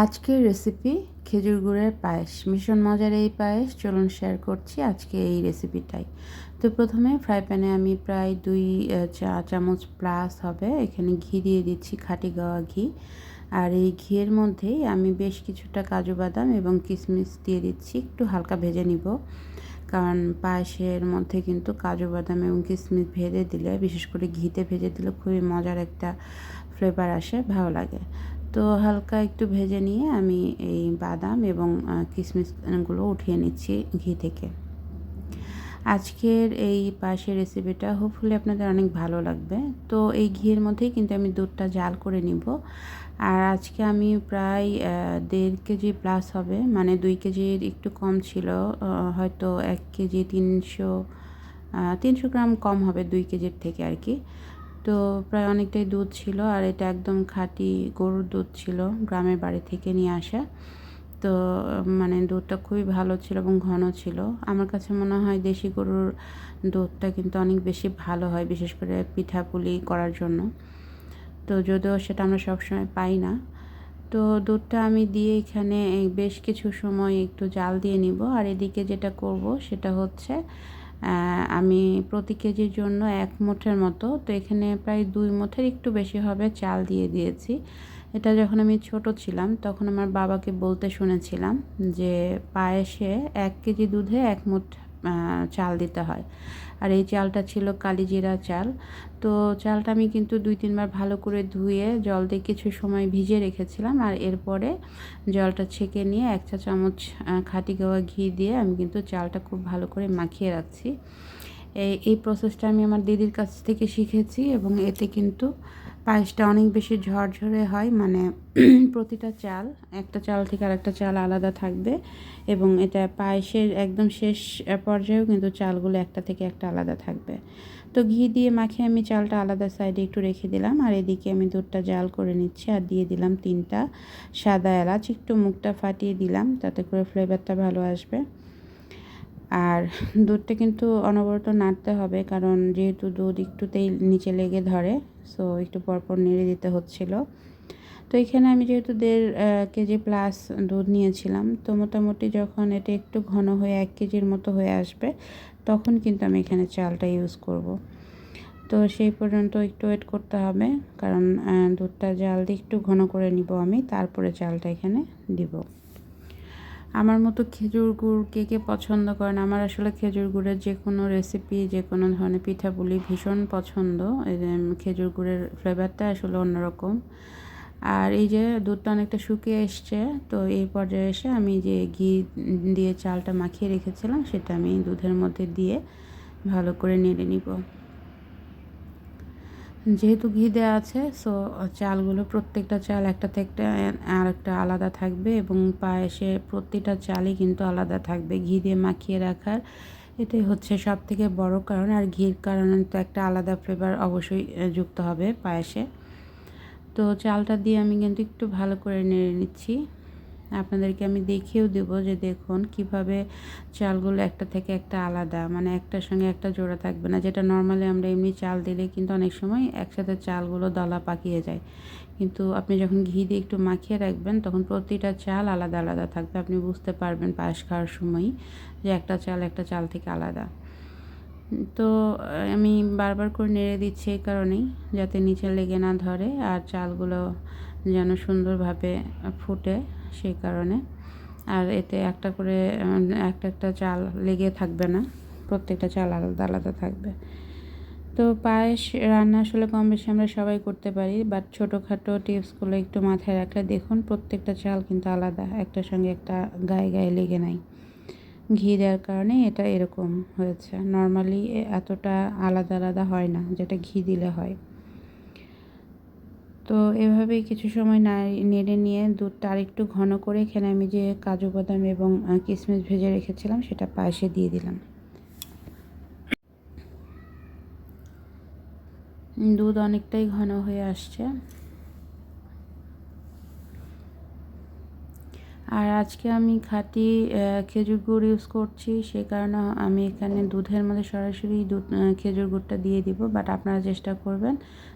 আজকের রেসিপি খেজুর গুড়ের পায়েস। ভীষণ মজার এই পায়েস, চলুন শেয়ার করছি আজকে এই রেসিপিটাই। তো প্রথমে ফ্রাই প্যানে আমি প্রায় 2 চা চামচ প্লাস হবে এখানে ঘি দিয়ে দিচ্ছি, খাঁটি গাওয়া ঘি। আর এই ঘিয়ের মধ্যেই আমি বেশ কিছুটা কাজু বাদাম এবং কিশমিশ দিয়ে দিচ্ছি, একটু হালকা ভেজে নিব। কারণ পায়েসের মধ্যে কিন্তু কাজু বাদাম এবং কিশমিশ ভেজে দিলে, বিশেষ করে ঘিতে ভেজে দিলে খুবই মজার একটা ফ্লেভার আসে, ভালো লাগে। তো হালকা একটু ভেজে নিয়ে আমি এই বাদাম এবং কিশমিশগুলো উঠিয়ে নিচ্ছি ঘি থেকে। আজকের এই পায়েসের রেসিপিটা হোপফুলি আপনাদের অনেক ভালো লাগবে। তো এই ঘিয়ের মধ্যেই কিন্তু আমি দুধটা জাল করে নিব। আর আজকে আমি প্রায় 1.5 কেজি প্লাস হবে, মানে 2 কেজির একটু কম ছিল, হয়তো 1 কেজি 300 গ্রাম কম হবে 2 কেজির থেকে আর কি। তো প্রায় অনেকটাই দুধ ছিল, আর এটা একদম খাঁটি গরুর দুধ ছিল, গ্রামের বাড়ি থেকে নিয়ে আসা। তো মানে দুধটা খুবই ভালো ছিল এবং ঘন ছিল। আমার কাছে মনে হয় দেশি গরুর দুধটা কিন্তু অনেক বেশি ভালো হয়, বিশেষ করে পিঠাপুলি করার জন্য। তো যদিও সেটা আমরা সবসময় পাই না। তো দুধটা আমি দিয়ে এখানে বেশ কিছু সময় একটু জাল দিয়ে নিব। আর এদিকে যেটা করব সেটা হচ্ছে আমি প্রতি কেজির জন্য 1 মুঠের মতো, তো এখানে প্রায় 2 মুঠের একটু বেশি হবে চাল দিয়ে দিয়েছি। এটা যখন আমি ছোট ছিলাম তখন আমার বাবাকে বলতে শুনেছিলাম যে পায়েসে 1 কেজি দুধে 1 মুঠ চাল দিতে হয়। আর এই চালটা ছিল কালিজিরা চাল। তো চালটা আমি কিন্তু 2-3 বার ভালো করে ধুয়ে জল দিয়ে কিছু সময় ভিজিয়ে রেখেছিলাম। আর এরপরে জলটা ছেঁকে নিয়ে 1 চা চামচ খাঁটি গাওয়া ঘি দিয়ে আমি কিন্তু চালটা খুব ভালো করে মাখিয়ে রাখছি। এই প্রসেসটা আমি আমার দিদির কাছ থেকে শিখেছি এবং এতে কিন্তু পায়েসটা অনেক বেশি ঝরঝরে হয়। মানে প্রতিটা চাল, একটা চাল থেকে আরেকটা চাল আলাদা থাকবে এবং এটা পায়েসের একদম শেষ পর্যায়েও কিন্তু চালগুলো একটা থেকে একটা আলাদা থাকবে। তো ঘি দিয়ে মাখিয়ে আমি চালটা আলাদা সাইডে একটু রেখে দিলাম। আর এদিকে আমি দুধটা জাল করে নিচ্ছি আর দিয়ে দিলাম 3টা সাদা এলাচ, একটু মুখটা ফাটিয়ে দিলাম তাতে করে ফ্লেভারটা ভালো আসবে। আর দুধটা কিন্তু অনবরত নাড়তে হবে, কারণ যেহেতু দুধ একটুতেই নিচে লেগে ধরে, সো একটু পরপর নেড়ে দিতে হচ্ছিল। তো এখানে আমি যেহেতু 1.5 কেজি প্লাস দুধ নিয়েছিলাম, তো মোটামুটি যখন এটা একটু ঘন হয়ে 1 কেজির মতো হয়ে আসবে তখন কিন্তু আমি এখানে চালটা ইউজ করব। তো সেই পর্যন্ত একটু ওয়েট করতে হবে, কারণ দুধটা জাল দিয়ে একটু ঘন করে নিব আমি, তারপরে চালটা এখানে দিব। আমার মতো খেজুর গুড় কে কে পছন্দ করেন? আমার আসলে খেজুর গুড়ের যে কোনো রেসিপি, যে কোনো ধরনের পিঠাপুলি ভীষণ পছন্দ। খেজুর গুড়ের ফ্লেভারটা আসলে অন্যরকম। আর এই যে দুধটা অনেকটা শুকিয়ে এসছে, তো এই পর্যায়ে এসে আমি যে ঘি দিয়ে চালটা মাখিয়ে রেখেছিলাম সেটা আমি দুধের মধ্যে দিয়ে ভালো করে নেড়ে নিব। যেহেতু ঘি দেওয়া আছে, সো চালগুলো প্রত্যেকটা চাল একটা থেকে আর একটা আলাদা থাকবে এবং পায়েসে প্রতিটা চালই কিন্তু আলাদা থাকবে ঘি দিয়ে মাখিয়ে রাখার। এটাই হচ্ছে সব থেকে বড় কারণ। আর ঘির কারণে তো একটা আলাদা ফ্লেভার অবশ্যই যুক্ত হবে পায়েসে। তো চালটা দিয়ে আমি কিন্তু একটু ভালো করে নেড়ে নিচ্ছি। আপনাদেরকে আমি দেখিয়েও দেবো যে দেখুন কিভাবে চালগুলো একটা থেকে একটা আলাদা, মানে একটার সঙ্গে একটা জোড়া থাকবে না। যেটা নর্মালি আমরা এমনি চাল দিলে কিন্তু অনেক সময় একসাথে চালগুলো দলা পাকিয়ে যায়, কিন্তু আপনি যখন ঘি দিয়ে একটু মাখিয়ে রাখবেন তখন প্রতিটা চাল আলাদা আলাদা থাকবে। আপনি বুঝতে পারবেন পায়েস খাওয়ার সময়ই যে একটা চাল থেকে আলাদা। তো আমি বারবার করে নেড়ে দিচ্ছি এই কারণেই, যাতে নিচে লেগে না ধরে আর চালগুলো যেন সুন্দরভাবে ফুটে, সেই কারণে। আর এতে একটা করে একটা চাল লেগে থাকবে না, প্রত্যেকটা চাল আলাদা আলাদা থাকবে। তো পায়েস রান্না আসলে কম বেশি আমরা সবাই করতে পারি, বাট ছোটোখাটো টিপসগুলো একটু মাথায় রাখলে দেখুন প্রত্যেকটা চাল কিন্তু আলাদা, একটার সঙ্গে একটা গায়ে গায়ে লেগে নাই। ঘি দেওয়ার কারণে এটা এরকম হয়েছে, নর্মালি এতটা আলাদা আলাদা হয় না যেটা ঘি দিলে হয়। তো এভাবেই কিছু সময় নেড়ে নিয়ে দুধটা আরেকটু ঘন করে এখানে আমি যে কাজু বাদাম এবং কিশমিশ ভেজে রেখেছিলাম সেটা পায়েসে দিয়ে দিলাম। দুধ অনেকটাই ঘন হয়ে আসছে। আর আজকে আমি খাঁটি খেজুর গুড় ইউজ করছি, সেই কারণে আমি এখানে দুধের মধ্যে সরাসরি খেজুর গুড়টা দিয়ে দিব, বাট আপনারা চেষ্টা করবেন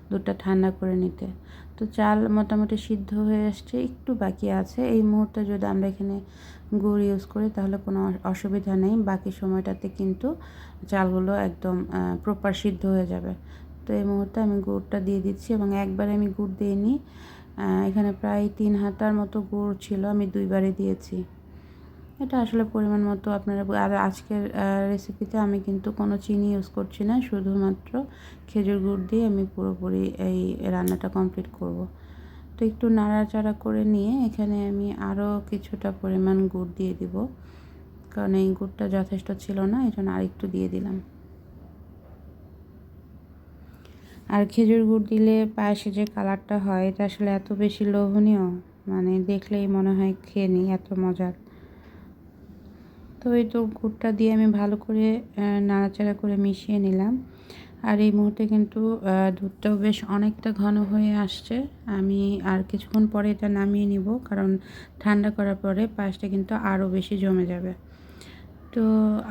দুধটা ঠান্ডা করে নিতে। তো চাল মোটামুটি সিদ্ধ হয়ে আসছে, একটু বাকি আছে। এই মুহূর্তে যদি আমরা এখানে গুড় ইউজ করি তাহলে কোনো অসুবিধা নেই, বাকি সময়টাতে কিন্তু চালগুলো একদম প্রপার সিদ্ধ হয়ে যাবে। তো এই মুহূর্তে আমি গুড়টা দিয়ে দিচ্ছি এবং একবারে আমি গুড় দিইনি, এখানে প্রায় 3 হাতার মতো গুড় ছিল, আমি 2বারে দিয়েছি। এটা আসলে পরিমাণ মতো আপনারা। আর আজকের রেসিপিতে আমি কিন্তু কোনো চিনি ইউজ করছি না, শুধুমাত্র খেজুর গুড় দিয়ে আমি পুরোপুরি এই রান্নাটা কমপ্লিট করব। তো একটু নাড়াচাড়া করে নিয়ে এখানে আমি আরও কিছুটা পরিমাণ গুড় দিয়ে দিব, কারণ এই গুড়টা যথেষ্ট ছিল না, এই জন্য আরেকটু দিয়ে দিলাম। আর খেজুর গুড় দিলে পায়েসে যে কালারটা হয় এটা আসলে এত বেশি লোভনীয়, মানে দেখলেই মনে হয় খেয়ে নিই, এত মজার। তো এই তো গুড়টা দিয়ে আমি ভালো করে নাড়াচাড়া করে মিশিয়ে নিলাম। আর এই মুহূর্তে কিন্তু দুধটাও বেশ অনেকটা ঘন হয়ে আসছে। আমি আর কিছুক্ষণ পরে এটা নামিয়ে নিব, কারণ ঠান্ডা করার পরে পায়েসটা কিন্তু আরও বেশি জমে যাবে। তো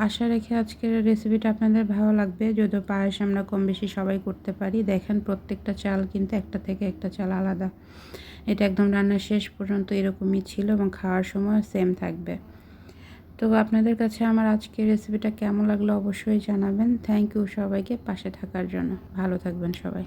আশা রেখে আজকের রেসিপিটা আপনাদের ভালো লাগবে। যদিও পায়েস আমরা কম বেশি সবাই করতে পারি, দেখেন প্রত্যেকটা চাল কিন্তু একটা থেকে একটা চাল আলাদা। এটা একদম রান্নার শেষ পর্যন্ত এরকমই ছিল এবং খাওয়ার সময় সেম থাকবে। তো আপনাদের কাছে আমার আজকের রেসিপিটা কেমন লাগলো অবশ্যই জানাবেন। থ্যাংক ইউ সবাইকে পাশে থাকার জন্য। ভালো থাকবেন সবাই।